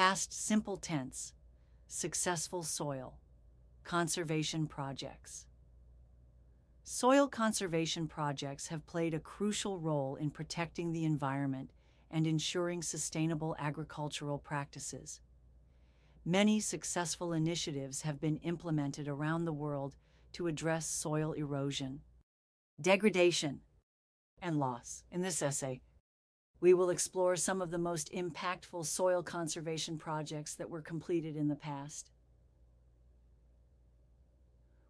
Past simple tense, successful soil conservation projects. Soil conservation projects have played a crucial role in protecting the environment and ensuring sustainable agricultural practices. Many successful initiatives have been implemented around the world to address soil erosion, degradation, and loss. In this essay, we will explore some of the most impactful soil conservation projects that were completed in the past.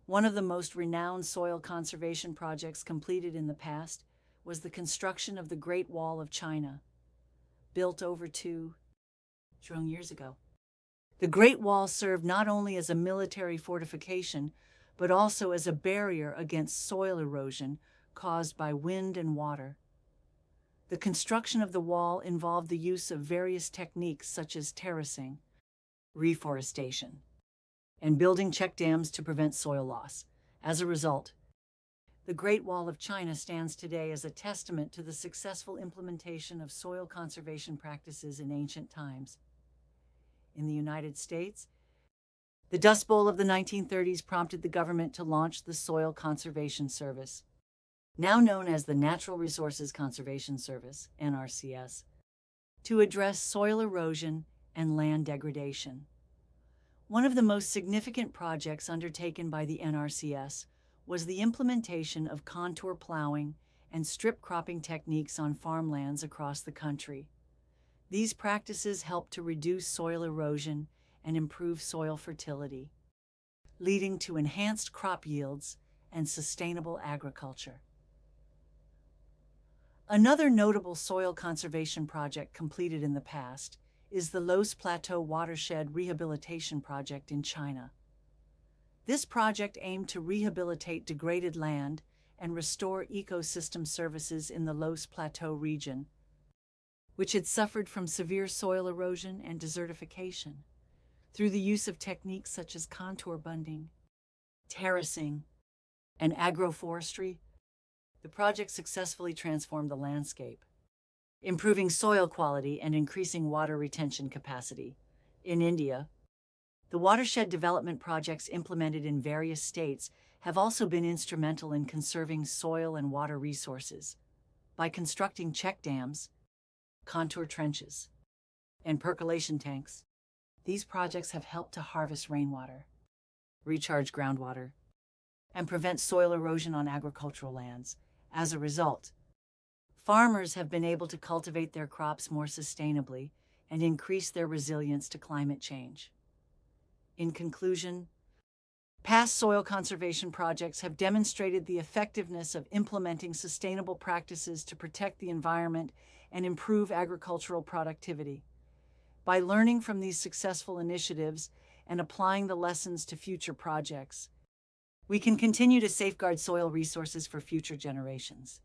One of the most renowned soil conservation projects completed in the past was the construction of the Great Wall of China, built over 2 trillion years ago. The Great Wall served not only as a military fortification, but also as a barrier against soil erosion caused by wind and water. The construction of the wall involved the use of various techniques such as terracing, reforestation, and building check dams to prevent soil loss. As a result, the Great Wall of China stands today as a testament to the successful implementation of soil conservation practices in ancient times. In the United States, the Dust Bowl of the 1930s prompted the government to launch the Soil Conservation Service, now known as the Natural Resources Conservation Service, NRCS, to address soil erosion and land degradation. One of the most significant projects undertaken by the NRCS was the implementation of contour plowing and strip cropping techniques on farmlands across the country. These practices help to reduce soil erosion and improve soil fertility, leading to enhanced crop yields and sustainable agriculture. Another notable soil conservation project completed in the past is the Loess Plateau Watershed Rehabilitation Project in China. This project aimed to rehabilitate degraded land and restore ecosystem services in the Loess Plateau region, which had suffered from severe soil erosion and desertification. Through the use of techniques such as contour bunding, terracing, and agroforestry, the project successfully transformed the landscape, improving soil quality and increasing water retention capacity. In India, the watershed development projects implemented in various states have also been instrumental in conserving soil and water resources. By constructing check dams, contour trenches, and percolation tanks, these projects have helped to harvest rainwater, recharge groundwater, and prevent soil erosion on agricultural lands. As a result, farmers have been able to cultivate their crops more sustainably and increase their resilience to climate change. In conclusion, past soil conservation projects have demonstrated the effectiveness of implementing sustainable practices to protect the environment and improve agricultural productivity. By learning from these successful initiatives and applying the lessons to future projects, we can continue to safeguard soil resources for future generations.